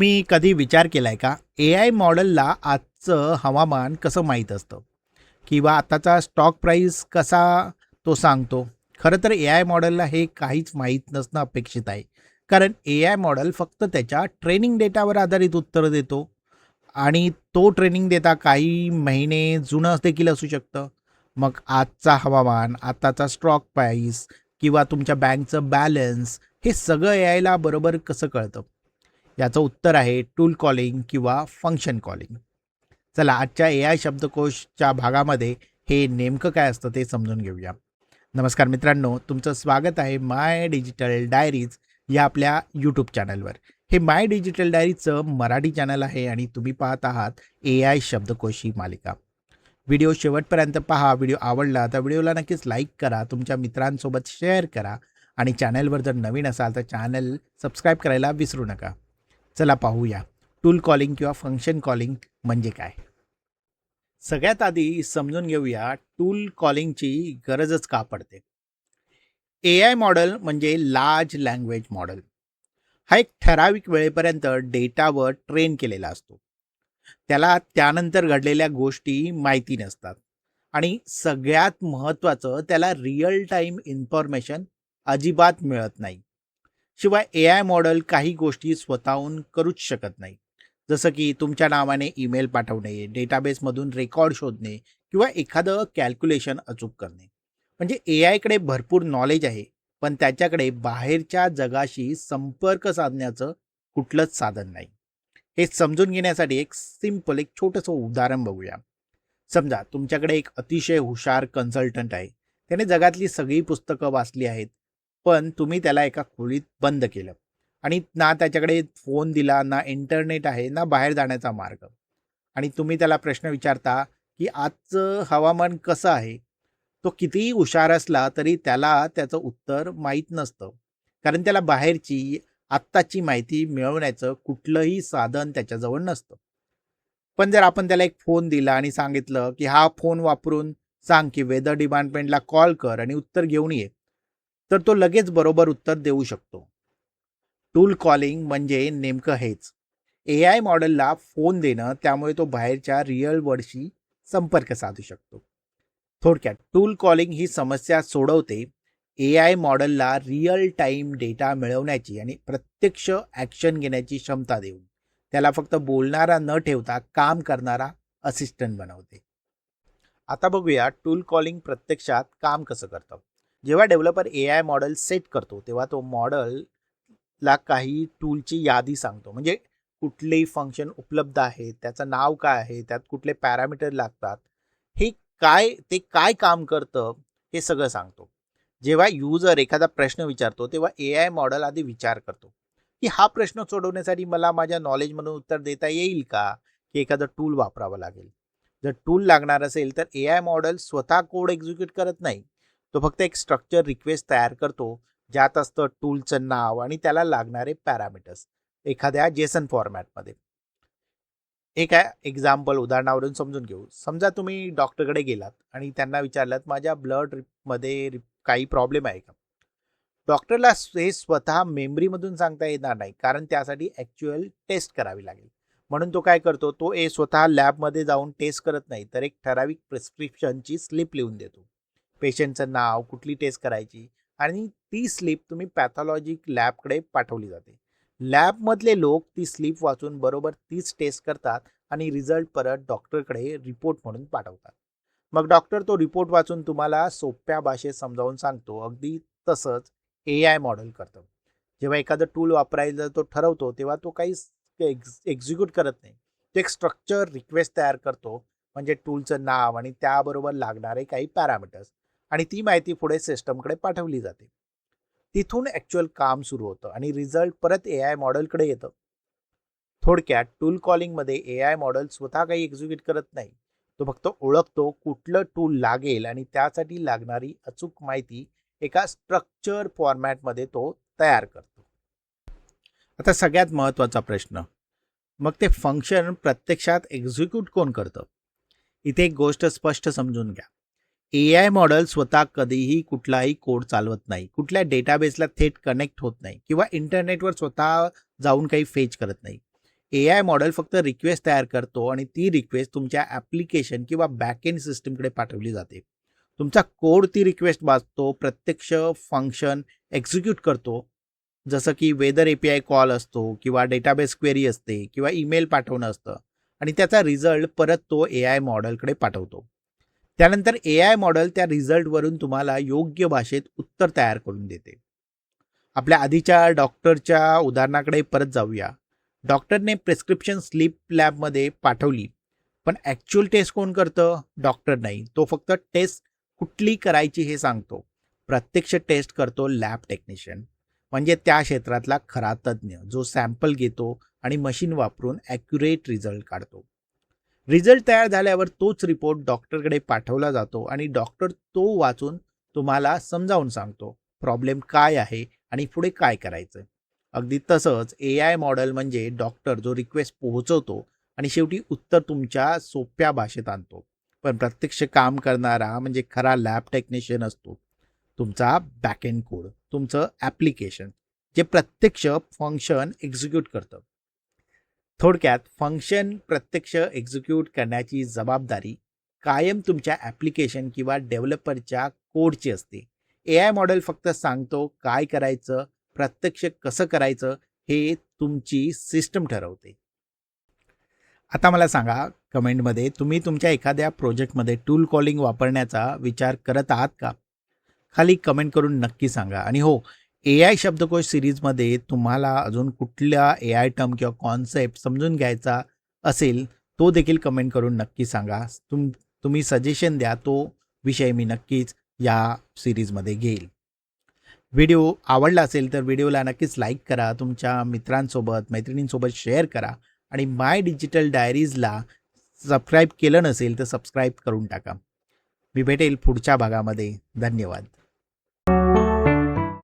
मी कधी विचार केलाय का ए आय मॉडेलला आजचं हवामान कसं माहीत असतं किंवा आताचा स्टॉक प्राईस कसा तो सांगतो. खरं तर ए आय मॉडेलला हे काहीच माहीत नसणं अपेक्षित आहे. कारण ए आय मॉडेल फक्त त्याच्या ट्रेनिंग डेटावर आधारित उत्तर देतो आणि तो ट्रेनिंग डेटा काही महिने जुनं देखील असू शकतं. मग आजचा हवामान, आताचा स्टॉक प्राईस किंवा तुमच्या बँकचं बॅलन्स हे सगळं ए आयला बरोबर कसं कळतं? याचं उत्तर आहे टूल कॉलिंग किंवा फंक्शन कॉलिंग. चला आजच्या ए आय शब्दकोशच्या भागामध्ये हे नेमकं काय असतं ते समजून घेऊया. नमस्कार मित्रांनो, तुमचं स्वागत आहे माय डिजिटल डायरीज या आपल्या यूट्यूब चॅनलवर. Hey my digital डायरीचं Marathi channel आहे आणि तुम्ही पाहत आहात ए आय शब्दकोश ही मालिका. व्हिडिओ शेवटपर्यंत पहा. व्हिडिओ आवडला तर व्हिडिओला नक्कीच लाईक करा, तुमच्या मित्रांसोबत शेअर करा आणि चॅनलवर जर नवीन असाल तर चॅनल सबस्क्राईब करायला विसरू नका. चला पाहूया टूल कॉलिंग किंवा फंक्शन कॉलिंग म्हणजे काय. सगळ्यात आधी समजून घेऊया टूल कॉलिंगची गरजच का पडते. ए आय मॉडेल म्हणजे लार्ज लँग्वेज मॉडेल. हा एक ठराविक वेळेपर्यंत डेटावर ट्रेन केलेला असतो. त्याला त्यानंतर घडलेल्या गोष्टी माहिती नसतात आणि सगळ्यात महत्त्वाचं त्याला रिअल टाईम इन्फॉर्मेशन अजिबात मिळत नाही. शिवाय ए आय मॉडेल काही गोष्टी स्वतःहून करूच शकत नाही, जसं की तुमच्या नावाने ईमेल पाठवणे, डेटाबेसमधून रेकॉर्ड शोधणे किंवा एखादं कॅल्क्युलेशन अचूक करणे. म्हणजे ए आयकडे भरपूर नॉलेज आहे, पण त्याच्याकडे बाहेरच्या जगाशी संपर्क साधण्याचं कुठलंच साधन नाही. हे समजून घेण्यासाठी एक छोटंसं उदाहरण बघूया. समजा तुमच्याकडे एक अतिशय हुशार कन्सल्टंट आहे. त्याने जगातली सगळी पुस्तकं वाचली आहेत, पण तुम्ही त्याला एका खोलीत बंद केलं आणि ना त्याच्याकडे फोन दिला, ना इंटरनेट आहे, ना बाहेर जाण्याचा मार्ग. आणि तुम्ही त्याला प्रश्न विचारता की आजचं हवामान कसं आहे. तो कितीही हुशार असला तरी त्याला त्याचं उत्तर माहीत नसतं, कारण त्याला बाहेरची आत्ताची माहिती मिळवण्याचं कुठलंही साधन त्याच्याजवळ नसतं. पण जर आपण त्याला एक फोन दिला आणि सांगितलं की हा फोन वापरून सांग की वेदर डिपार्टमेंटला कॉल कर आणि उत्तर घेऊन ये, तर तो लगेच बरोबर उत्तर देऊ शकतो. टूल कॉलिंग म्हणजे नेमकं हेच. ए आय मॉडेलला फोन देणं, त्यामुळे तो बाहेरच्या रिअल वर्ल्डशी संपर्क साधू शकतो. थोडक्यात टूल कॉलिंग ही समस्या सोडवते. ए आय मॉडेलला रिअल टाईम डेटा मिळवण्याची आणि प्रत्यक्ष ॲक्शन घेण्याची क्षमता देऊन त्याला फक्त बोलणारा न ठेवता काम करणारा असिस्टंट बनवते. आता बघूया टूल कॉलिंग प्रत्यक्षात काम कसं करतं. जेव्हा developer A I model set करतो तेव्हा तो मॉडेलला काही टूलची यादी सांगतो. म्हणजे कुठलेही फंक्शन उपलब्ध आहे, त्याचं नाव काय आहे, त्यात कुठले पॅरामीटर लागतात, हे काय काम करतं हे सगळं सांगतो. जेव्हा युजर एखादा प्रश्न विचारतो तेव्हा ए आय मॉडेल आधी विचार करतो की हा प्रश्न सोडवण्यासाठी मला माझ्या नॉलेजमधून उत्तर देता येईल का, की एखादं टूल वापरावं लागेल. जर टूल लागणार असेल तर ए आय मॉडेल स्वतः कोड एक्झिक्यूट करत नाही. तो फक्त एक स्ट्रक्चर रिक्वेस्ट तयार करतो, ज्यात असतं टूलचं नाव आणि त्याला लागणारे पॅरामीटर्स एखाद्या जेसन फॉर्मॅटमध्ये. एक एक्झाम्पल उदाहरणावरून समजून घेऊ. समजा तुम्ही डॉक्टरकडे गेलात आणि त्यांना विचारलात माझ्या मध्ये काही प्रॉब्लेम आहे का. डॉक्टरला हे स्वतः मेमरीमधून सांगता येणार नाही, कारण त्यासाठी ॲक्च्युअल टेस्ट करावी लागेल. म्हणून तो काय करतो, तो स्वतः लॅबमध्ये जाऊन टेस्ट करत नाही, तर एक ठराविक प्रिस्क्रिप्शनची स्लिप लिहून देतो. पेशंटचं नाव, कुठली टेस्ट करायची, आणि ती स्लिप तुम्ही पॅथॉलॉजिक लॅबकडे पाठवली जाते. लॅबमधले लोक ती स्लिप वाचून बरोबर तीच टेस्ट करतात आणि रिझल्ट परत डॉक्टरकडे रिपोर्ट म्हणून पाठवतात. मग डॉक्टर तो रिपोर्ट वाचून तुम्हाला सोप्या भाषेत समजावून सांगतो. अगदी तसंच ए आय मॉडेल करतं. जेव्हा एखादं टूल वापरायला तो ठरवतो तेव्हा तो काही एक्झिक्यूट करत नाही. तो एक स्ट्रक्चर रिक्वेस्ट तयार करतो, म्हणजे टूलचं नाव आणि त्याबरोबर लागणारे काही पॅरामीटर्स, आणि ती माहिती पुढे सिस्टमकडे पाठवली जाते. तिथून ॲक्च्युअल काम सुरू होतं आणि रिझल्ट परत ए आय मॉडेलकडे येतं. थोडक्यात टूल कॉलिंगमध्ये ए आय मॉडेल स्वतः काही एक्झिक्यूट करत नाही. तो फक्त ओळखतो कुठलं टूल लागेल आणि त्यासाठी लागणारी अचूक माहिती एका स्ट्रक्चर फॉर्मॅटमध्ये तो तयार करतो. आता सगळ्यात महत्त्वाचा प्रश्न, मग ते फंक्शन प्रत्यक्षात एक्झिक्यूट कोण करतं. इथे एक गोष्ट स्पष्ट समजून घ्या. ए आय मॉडेल स्वतः कधीही कुठलाही कोड चालवत नाही, कुठल्या डेटाबेसला थेट कनेक्ट होत नाही किंवा इंटरनेटवर स्वतः जाऊन काही फेच करत नाही. ए आय मॉडेल फक्त रिक्वेस्ट तयार करतो आणि ती रिक्वेस्ट तुमच्या ॲप्लिकेशन किंवा बॅकएंड सिस्टीमकडे पाठवली जाते. तुमचा कोड ती रिक्वेस्ट वाचतो, प्रत्यक्ष फंक्शन एक्झिक्यूट करतो, जसं की वेदर API कॉल असतो किंवा डेटाबेस क्वेरी असते किंवा ईमेल पाठवणं असतं आणि त्याचा रिझल्ट परत तो ए आय मॉडेलकडे पाठवतो. त्यानंतर ए आय मॉडेल त्या रिझल्टवरून तुम्हाला योग्य भाषेत उत्तर तयार करून देते. आपल्या आधीच्या डॉक्टरच्या उदाहरणाकडे परत जाऊया. डॉक्टरने प्रिस्क्रिप्शन स्लीप लॅबमध्ये पाठवली, पण ॲक्च्युअल टेस्ट कोण करतं? डॉक्टर नाही. तो फक्त टेस्ट कुठली करायची हे सांगतो. प्रत्यक्ष टेस्ट करतो लॅब टेक्निशियन, म्हणजे त्या क्षेत्रातला खरा तज्ज्ञ, जो सॅम्पल घेतो आणि मशीन वापरून ॲक्युरेट रिझल्ट काढतो. रिझल्ट तयार झाल्यावर तोच रिपोर्ट डॉक्टरकडे पाठवला जातो आणि डॉक्टर तो वाचून तुम्हाला समजावून सांगतो प्रॉब्लेम काय आहे आणि पुढे काय करायचं. अगदी तसंच ए आय मॉडेल म्हणजे डॉक्टर जो रिक्वेस्ट पोहोचवतो आणि शेवटी उत्तर तुमच्या सोप्या भाषेत आणतो. पण प्रत्यक्ष काम करणारा म्हणजे खरा लॅब टेक्निशियन असतो तुमचा बॅकएंड कोड, तुमचं ॲप्लिकेशन, जे प्रत्यक्ष फंक्शन एक्झिक्यूट करतं. थोडक्यात फंक्शन प्रत्यक्ष एक्झिक्यूट करण्याची जबाबदारी कायम तुमच्या ॲप्लिकेशन किंवा डेव्हलपरच्या कोडची असते. ए आय मॉडेल फक्त सांगतो काय करायचं, प्रत्यक्ष कसं करायचं हे तुमची सिस्टम ठरवते. आता मला सांगा कमेंटमध्ये, तुम्ही तुमच्या एखाद्या प्रोजेक्टमध्ये टूल कॉलिंग वापरण्याचा विचार करत आहात का? खाली कमेंट करून नक्की सांगा. आणि हो, ए आय शब्दकोश सिरीजमध्ये तुम्हाला अजून कुठल्या ए आय टर्म किंवा कॉन्सेप्ट समजून घ्यायचा असेल तो देखील कमेंट करून नक्की सांगा. तुम्ही सजेशन द्या, तो विषय मी नक्कीच या सिरीजमध्ये घेईल. व्हिडिओ आवडला असेल तर व्हिडिओला नक्कीच लाईक करा, तुमच्या मित्रांसोबत मैत्रिणींसोबत शेअर करा आणि माय डिजिटल डायरीजला सबस्क्राईब केलं नसेल तर सबस्क्राईब करून टाका. मी भेटेल पुढच्या भागामध्ये. धन्यवाद.